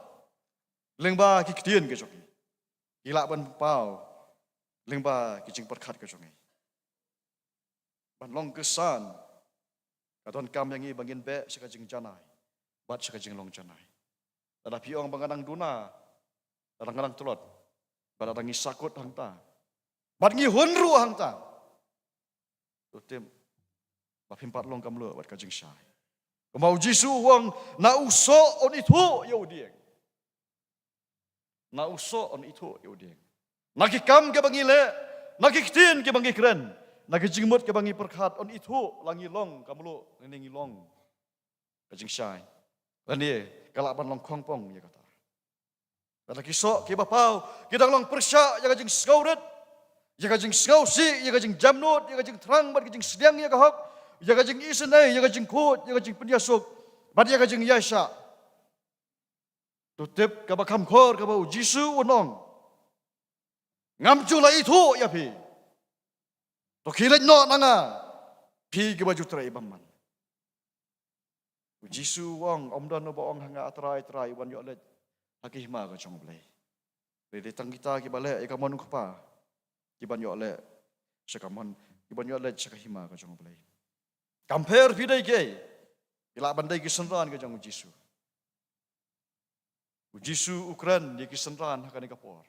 leng baki kedian kejongi. Gila ban pau leng baki jing perkat kejongi. Ban long kesan katon kam yang i bangin be sekajing janai. Bat sekajing long janai. Tetapi orang bangadang duna, kadang-kadang tulot. Badadang isakut hangta. Bat ngi hunru hangta. Tutim bapimpat long kam lo bat kajing syai. Kemau Jisu wang na uso on itu ya udieng. Na uso on itu ya udieng. Naki kam ke bangi le, naki kitin ke bangi keren, naki jingmut ke bangi perkat on itu langi long kamlo nengi long. Kajing syai. Lani kalaban long kongpong ya kata. Kata kisok ke bapau, kita long persya ya kajing skauret, ya kajing skausi, ya kajing jamnut, ya kajing terang, bat kajing sedang ya kahok. Ya kajing isenai, ya kajing kut, ya kajing penyasuk, bat ya kajing yasha. Tutip kabakam kor kabau Jisu unong. Ngamcula itu ya pi. Tokilet no nanga. Pi ke baju terai baman. Jisu wong omdan no baong hanga atrai wan yo let. Hakihma ka chong blai. Re datang kita ki bale e kamon kupa. Ki ban yo le. Sekamon ki ban yo le sekahima ka chong blai. Kamper pidai ke. Ila bandai kisenran ke jang Jisu. Jisu Ukran di kisenran hakani kapor.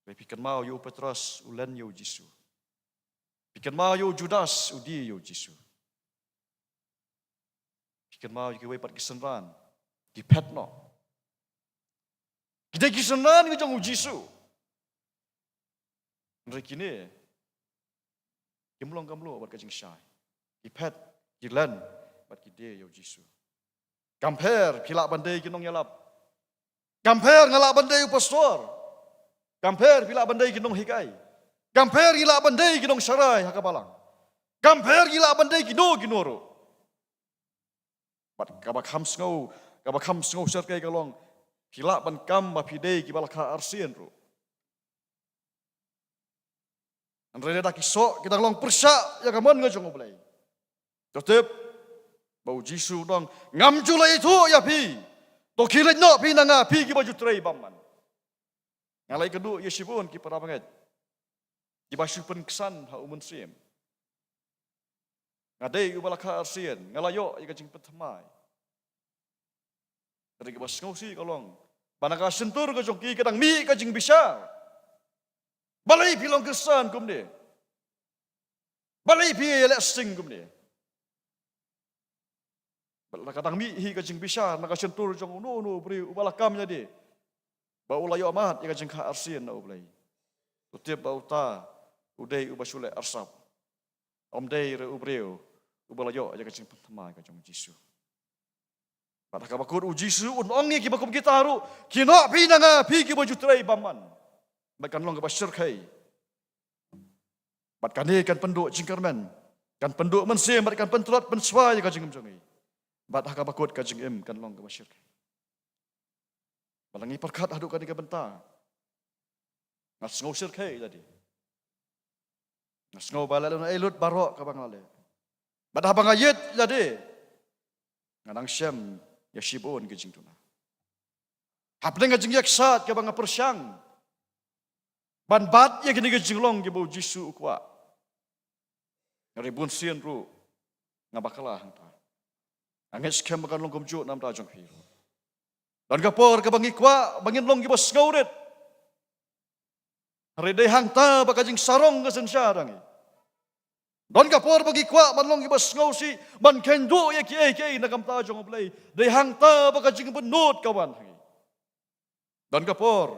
Pikan mau yo Petros ulen yo Jisu. Pikan mau yo Judas udi yo Jisu. Pikan mau yo pat kisenran di petno. Kita kisenran ke jang Jisu. Rekine kimlong kamlo bat kajing syai. Ipet, kilan, bat kide yo Jisu. Kamper, pilak bandai kinong yalap. Kamper ngalap bandai pastor. Kamper pilak bandai kinong hikai. Kamper gila bandai kinong sarai hakabalang. Kamper gila bandai kino kinoro. บัดกับบักคำสงเสิร์ฟก็ลองพิละบันกำมาพิเดกิบาลคาอาเซียนรู้อันเรดากิโซkita long persa ya kaman ngajong oblay tetep bau Jisu dong ngam jula itu ya pi to kilet no pi nanga pi ki baju tray baman ngalai kedu ya sibun ki para banget di basu pen kesan ha umun sim ngadai ubala ka arsien ngalayo ya kajing petamai dari ki bas ngosi kalong banaka sentur ka jong ki kadang mi kajing bisa balai pilong kesan kum ni balai pi elek sing kum ni kadang mi hi kajing bisa naka sentur jong no beri ubala kam jadi bau layo amat ya kajing ka arsien na ublai utiap bau ta udai ubasule arsap omdai re ubreu ubalayo ya kajing pertama kajong Jisu pada kabakur Jisu ongi ki bakum kita haru kino pi nanga pi ki baju tray baman bakan long ka syirkai bat kani kan penduk jingkarmen kan penduk mensim bat kan pentulat penswai kajing mjongi bat hakabakut kajing em kan long ka syirkai balangi perkat haduk kan ka benta ngas ngau syirkai tadi ngas ngau balal na elut barok ka banglale bat habang ayat jadi nganang syam ya shibon kajing tuna hapling kajing yaksat ka bang persyang ban bat ya kini kajing long ki bau Jisu ukwa ribun sien ru ngabakalah hangta angin skem bakan long kumju nam ta jong piru dan kapor ka bangi kwa bangin long ki bas ngauret hari dei hangta bakajing sarong ka sensya dangi don kapor bagi kwa ban long ki bas ngausi ban kendo ya ki na kam ta jong blai dei hangta bakajing benut kawan hangi don kapor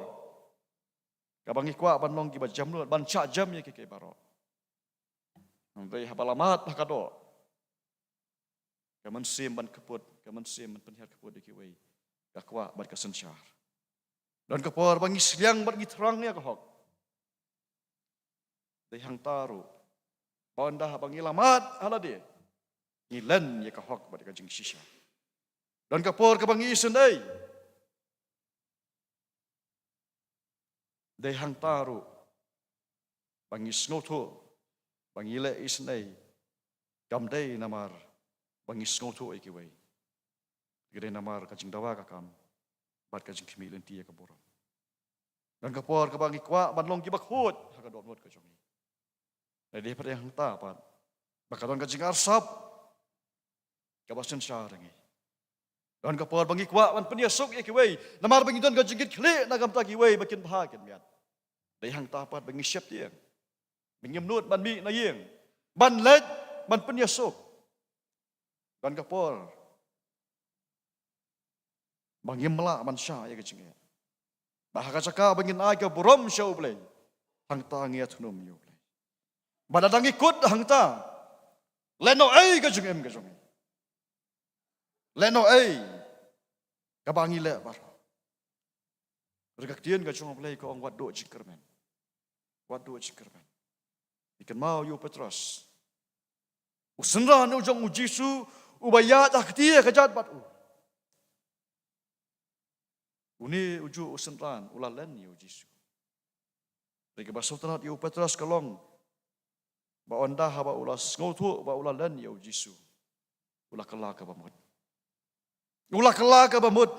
kabangi kwa ban long ki bas jam ban cha jam ya ki baro dei habalamat hakado kaman sim ban keput kaman sim ban penhar keput ki wei kakwa ban kasensyar don kapor bangi siang ban gitrang ya kahok dei hangtaru bondah bangi lamat halade ngilen ya kahok ban kajing sisya don kapor kabangi sendai dei hangtaru bangi snoto bangi le isnai kamdei namar bangi snoto ikiwei gede namar kajing dawa kakam bat kajing kimi lenti ya kaboro dan kapor kabangi kwa ban long ki bakhut hakadot not kajongi dei pada hang ta pat bakadon kajing arsap kabasen syarangi dan kapor bangi kwa ban peniasuk ikiwei namar bangi don kajing kle nagam ta kiwei bakin bahagian miat dei hang ta pat bangi siap tiang bingim nut ban mi na yeng ban lej ban peniasuk dan kapor bangim mela ban sya ya kajing bahaka caka bangin ai ka borom syau blai hang ta ngiat hunum yu blai badadang ikut hang ta leno ai kajing em kajong leno ai ka bangi le bar regak tien kajong blai ko ong wat do jingkermen ikan mau yu Petros usenran ujong Jisu ubayat aktia kajat bat uni uju usenran ulalen yu Jisu rega basotanat yu Petros kalong ba onda haba ulas ngotu ba ulalen yu Jisu ulah kala ka bamut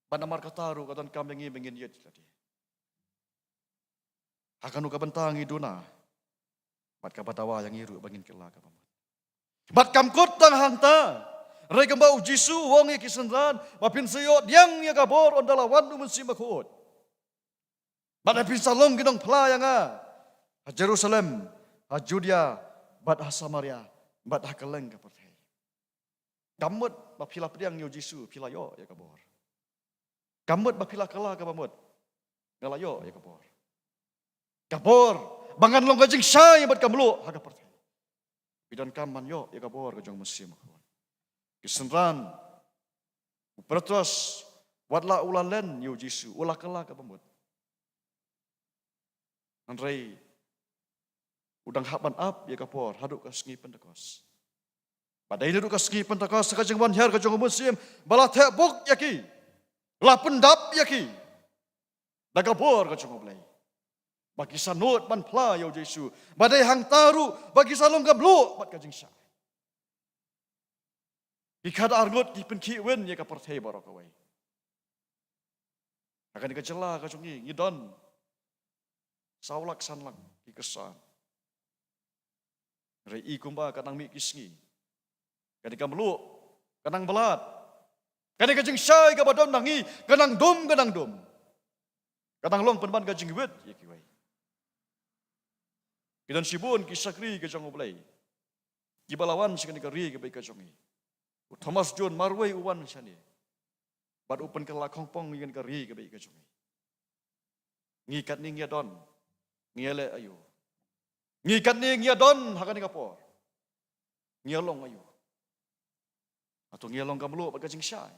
panamar kataru katan kamengi mengin yet tadi akan uka bentangi duna bat kapatawa yang iru bangin kela ka bamut bat kamkot tang hangta rega bau Jisu wong ki senran mapin seyot yang ya kabor ondalawan umun simakut bat apin salom gidong pelayanga ha Jerusalem ha Judea bat ha Samaria bat ha keleng ka perthai kamut bapila pediang yu Jisu pilayo ya kabor kamut bapila kala ka bamut ngalayo ya kabor kabor bangan long kajing syai bat kamlo haga perthai bidan kaman yo ya kabor kajong mesim kisenran Petros watla ulalen yu Jisu ulah kala ka bamut andrei udang haban up ya kapor haduk ka sengi pendekos Badai ni duka ski pentakos kajeng wan her kajeng musim bala te buk yaki. La pendap yaki. Dagabor kajeng oblay. Bagi sanut ban pla yau Yesu. Badai hang taru bagi salong gablu bat kajeng syai. Ikad argut di penki wen ya ka perthai barokawai. Akan dikajela kajeng ngidon. Saulak sanlak ikesan. Rei kumba kanang mi kisngi. Kadika meluk, kanang belat. Kadika jeng syai ka badom nangi, kanang dum. Kanang long penban ka jeng wet ya kiwai. Kidan sibun kisakri ka jeng oblay. Kibalawan si kadika ri ka bai ka jongi. Thomas John marway uwan syani. Bad upen ka lakong pong ngi ka ri ka bai ka jongi. Ngikat ni ngiadon, ngiele ayu. Ngikat ni ngiadon hakan ka por. Ngialong ayu. Atau ngilong kamlu bat kajing syai.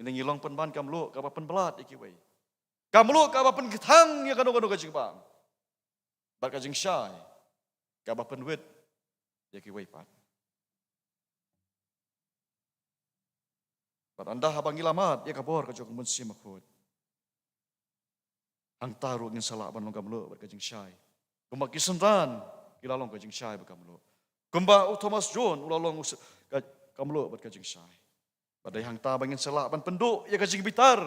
Ini ngilong penban kamlu kapa penbelat ikiwai. Kamlu kapa penketang ya kanu kajing bang. Bat kajing syai. Kapa penwit ya kiwai pat. Bat anda habang ilamat ya kabor kajong munsi makut. Hang taru ngin salak ban long kamlu bat kajing syai. Kumba kisenran kilalong kajing syai bat kamlu. Kumba Thomas John ulalong kamlo bat kajing syai. Badai hang ta bangin selak ban penduk ya kajing bitar.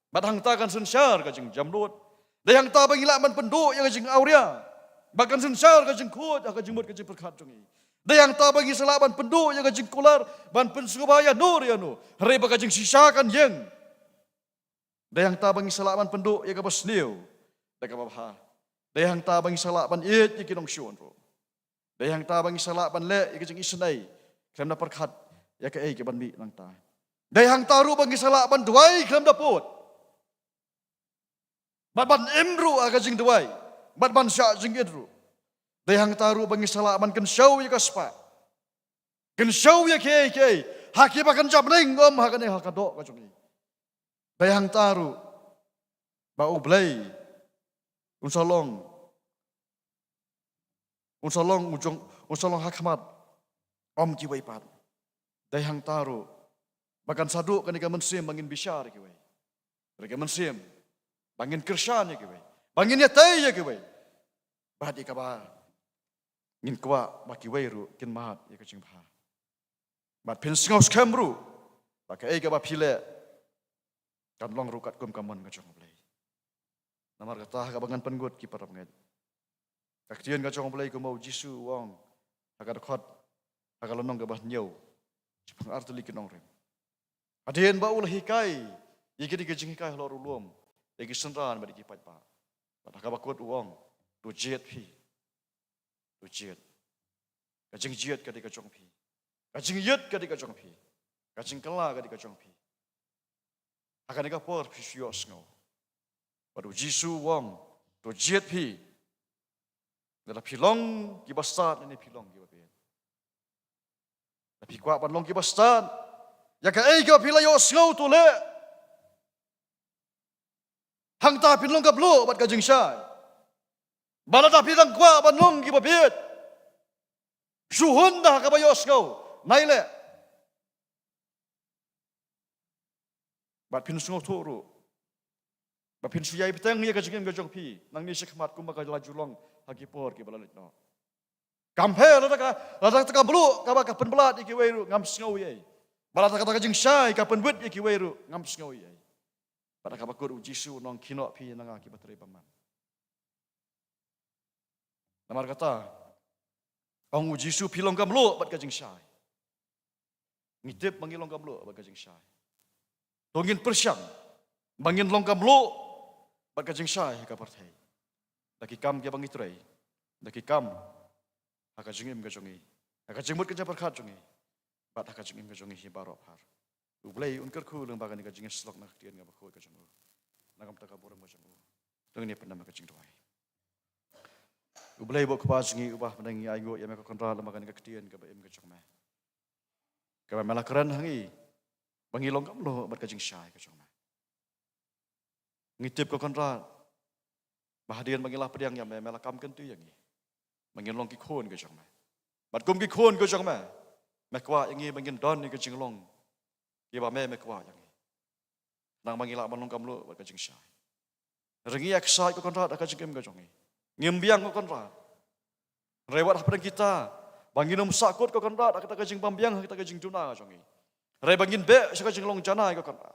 Bad hang ta kan sensyar kajing jamlut. Dai hang ta bangin lak ban penduk ya kajing auria. Bahkan sensyar kajing kut ya kajing mut kajing perkat jongi. Dai hang ta bangin selak ban penduk ya kajing kular ban pensubaya nur ya nu. Hari ba kajing sisakan yeng. Dai hang ta bangin selak ban penduk ya kabas niu. Dai kabah. Dai hang ta bangin selak ban it ya kinong syun ro. Dai hang ta bangin selak ban le ya kajing isnai. Kelam da perkat ya ke ke ban mi lang ta. Dai hang taru bagi salak ban duai kelam da pot. Ban emru aga jing duai. Ban sya jing edru. Dai hang taru bagi salak ban ken syau ya kaspa. Ken syau ya ke. Haki ba kan jabling om hakane hakado ka jungi. Dai hang taru ba ublay. Unsalong ujong hakmat. Om kiwai pat. Dai hang taru. Bahkan saduk kanika mensim bangin bisyar kiwai. Mereka mensim. Bangin kersan ya kiwai. Bangin yatai ya kiwai. Bahadi kabar. Ngin kwa baki ru kin mahat ya kacing bah. Bat pensingaus kamru. Baka ega ba pile. Kan long rukat kum kamon kacong oblay. Namar kata kabangan penggut ki parap ngait. Kaktian kacong oblay kumau Jisu wong. Agak dekat kalau nong gabah nyau, cipang artuli kenong rem. Adien bau lahikai, iki dikejeng hikai lor ulum, iki senran badi kipat pa. Pada kabakut uang, tu jet pi, tu jet. Kajeng jet kadi kacong pi, kajeng yet kadi kacong pi, kajeng kela kadi kacong pi. Akan ikapor pi sios ngau. Padu Jisu uang, tu jet pi. Dalam pilong kibasat ini pilong kibapian. Tapi kuat panlong kibastan. Ya ka ega pila yo ngau tu le. Hang ta pinlong ka blo bat kajing syai. Bala ta pinang kuat panlong kibapian. Suhun dah ka bayo ngau. Naile. Bat pin ngau turu. Bat pin suyai petang ya kajing gajong pi. Nang ni sekmat kumba ka lajulong hagipor ki balalit no. Kamper lada ka blu ka ba ka penbelat iki weru ngam ngau ye. Bala ta kata kajing syai ka penwit iki weru ngam ngau ye. Pada ka bakur Jisu nong kinok pi nang aki bateri paman. Namar kata ong Jisu pilong ka blu bat kajing syai. Ngitip mangilong ka blu bat kajing syai. Tongin persyang bangin long ka blu bat kajing syai ka partai. Laki kam kia bang itrai. Laki kam haka jingim ka jongi. Haka jingmut ka japarkat jongi. Bat haka jingim ka jongi hi barop har. Ublay unkar ku leng bagan ka jingim slok nak tian ka bakoi ka jongi. Nagam ta ka borang ka jongi. Tong ni pendam ka jing doai. Ublay bo ka jingi ubah menangi aigo ya me ka kontrol bagan ka tian ka ba em ka jongi. Ka ba melakaran hangi. Bangilong kam lo bat ka jing syai ka jongi. Ngitip ka kontrol. Bahadian mangilah pediang yang melakam kentu yang ni. Mangilong ki khon ke jong ma. Bat kum ki khon ke jong ma. Mekwa yang ini bangin don ni kecing long. Iba mekwa yang ini. Nang mangilak manong kamlu buat kecing syai. Rengi eksai ko kontra kecing kem kajongi. Ngimbiang ko kontra. Rewat hapen kita. Bangin sakut ko kontra kita kecing pambiang kita kecing tuna kajongi. Re bangin be sa kecing long jana ko kontra.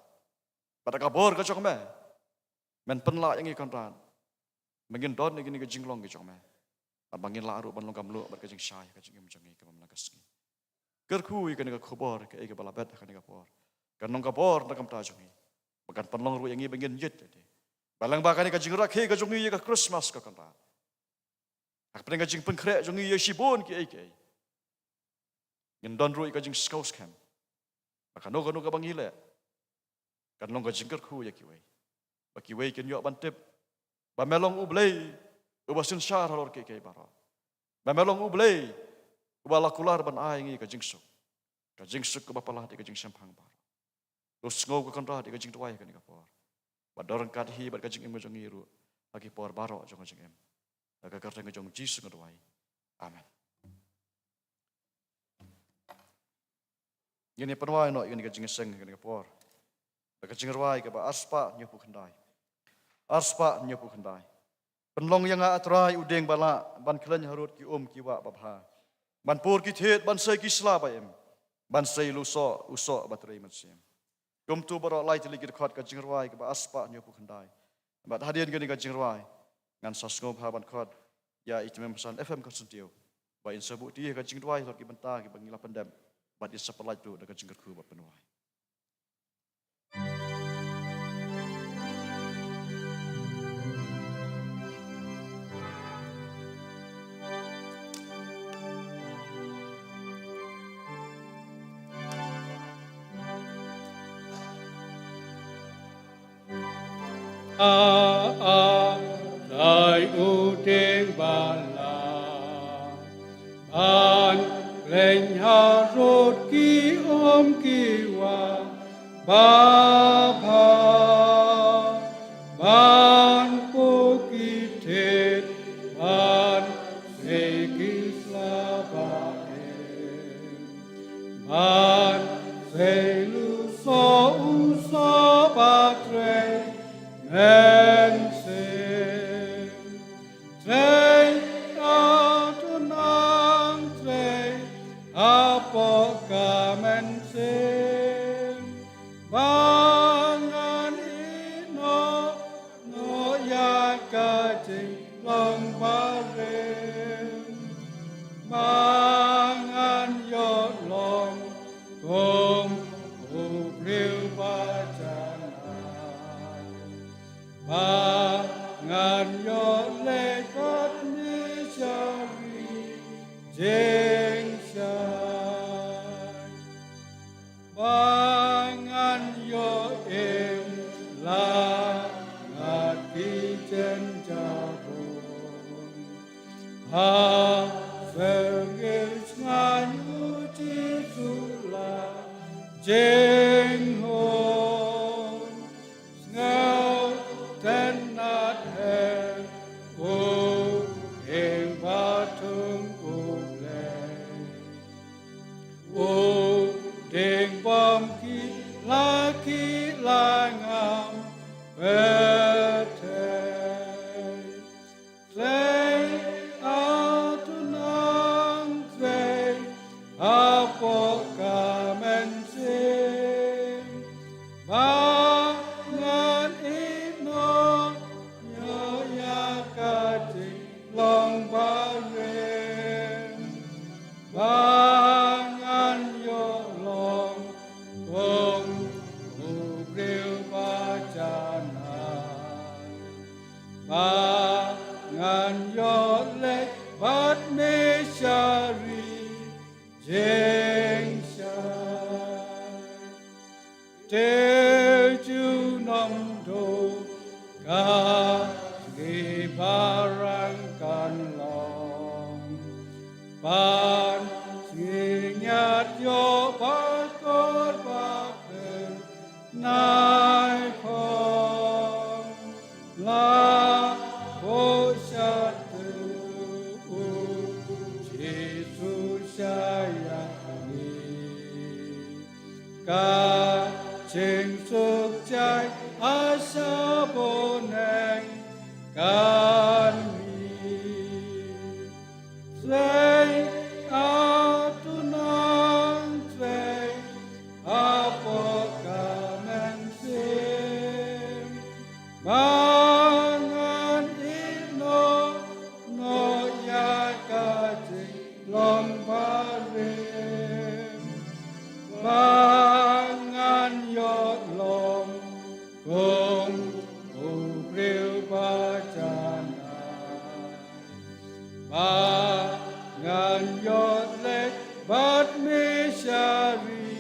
Pada kabor kecong me. Men penla yang ini kontra. Bangin don ni gini kecing long kecong me. Bangin laru manong kamlu buat kecing syai kecing kem jongi ke mamlakas ni. Kerku ikan ikan kubur ke ikan balabet ikan ikan kubur. Kan nong kubur nak kamta jongi. Makan penlong ru yang ini bangin jet jadi. Balang bakan ikan jingrak ke ikan jongi ikan Christmas ke kamta. Ak pernah ikan jing pengkrek jongi ikan sibun ke ikan. Yang don ru ikan jing skaus kem. Makan noga bangile. Kan nong ikan jing kerku ya kiwei. Bakiwei ikan yok bantip. Bamelong ublei. Ubasin syar halor ke ikan bara. Bamelong ublei. Ubala kular ban aing ka jingsuk. Ka jingsuk ka bapalah di ka jing sampang bar. Terus ngau ka kontra di ka jing tuai ka ni ka por. Badorang kat hi bad ka jing em jong iru. Lagi por baro jong jing em. Ka karta ka jong jisu ka tuai. Amen. Ini penwai no ini ka jing seng ka ni ka por. Ka jing ruai ka ba aspa nyopu khandai. Aspa nyopu khandai. Penlong yang atrai udeng bala ban klen harut ki ki wa babha. Ban pur ki thet ban sai ki sla ba em ban sai lu so uso batrai man siam kum tu baro lai tili ki khot ka jingrwai ka ba aspa nyu pu khandai bat hadian gani ka jingrwai ngan sasngo pha ban khot ya itmem pesan fm ka suntiu ba in sabu ti ka jingrwai thot ki banta ki bangila pendam bat is sapalai tu da ka jingku ba penwai Dai udeng bala ban leng harut ki ki wa ba ba ban pu ki thet ban se ki sla ba ban se lu so u so ba tre and say, say, atunang say, apokam and say, bangan ino no yakati long barem, bangan yo long kum ubril bajana. Bangan yo lekot ni syari jeng syai. Bangan yo em la ngati jen jabon. Ha sergis ngayu jisula jeng hon. Ngau tenat her o ing batung ubleng o ding bom ki laki langam betei trei atunang trei apokamen sing bangan ino yo yakati long barem bangan yo long kong ubril bajana bangan yo lek bat me syari jeng syai Teju nom do ka gi barangkan long ban sinyat yo bakor baker nai pong la bo syatu Yesus sayang pangan yot lek bat meshari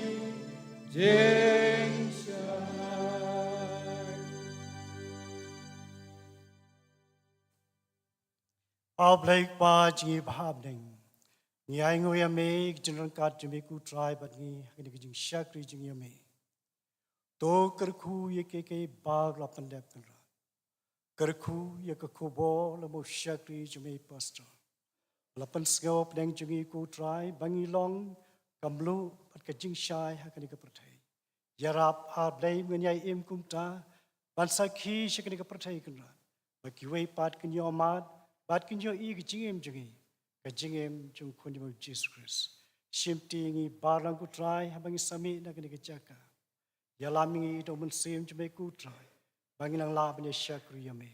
jeng shai. Our Blake Baji Habning. Ni ai ngoi ame general kat jeme ku try but ni hagini jing shakri jing yame. To kerku ye ke bag la pandep kan. Kerku ye ke kubo la mo shakri jeme pastor. La pan skop deng jing ku try bangi long kamlu pat ke jing shai hagini ke perthai. Yarap har blai ngen yai im kum ta ban sakhi shakini ke perthai kan. Baki wei pat kin yo mat bat kin yo i ke jing im jing. Kajingem jung kundi mo Jesus Christ. Shimti ngi barang ku try habang sami na kini kejaka. Yalamingi do mun sim jme ku try. Bangin ang la bani shakri yame.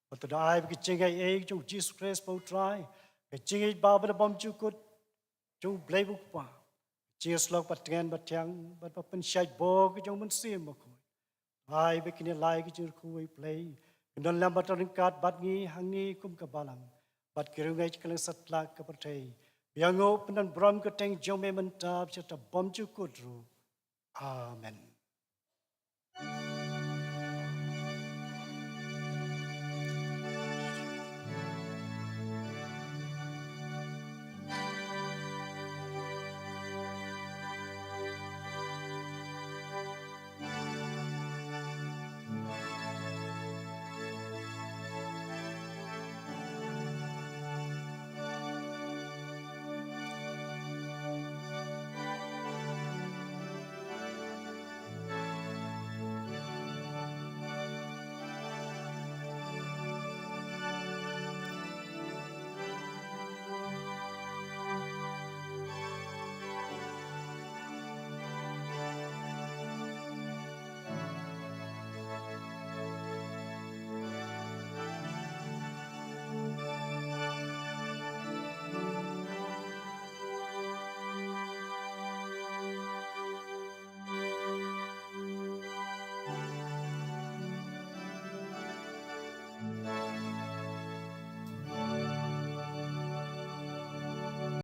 But the I kajingai egg jung Jesus Christ po try. Kajingai baba da bom jukut jung blay buk pa. Jesus log patgen batyang bat papen shai bog jung mun sim mo ko. I bekini lai ki jur ku play. Kendon lambat ringkat bat ngi hangi kum kabalang. Bat kirungai kalang satlak ke pertai. Biango penan bram ke teng jome mentab serta bom jukudru. Amen.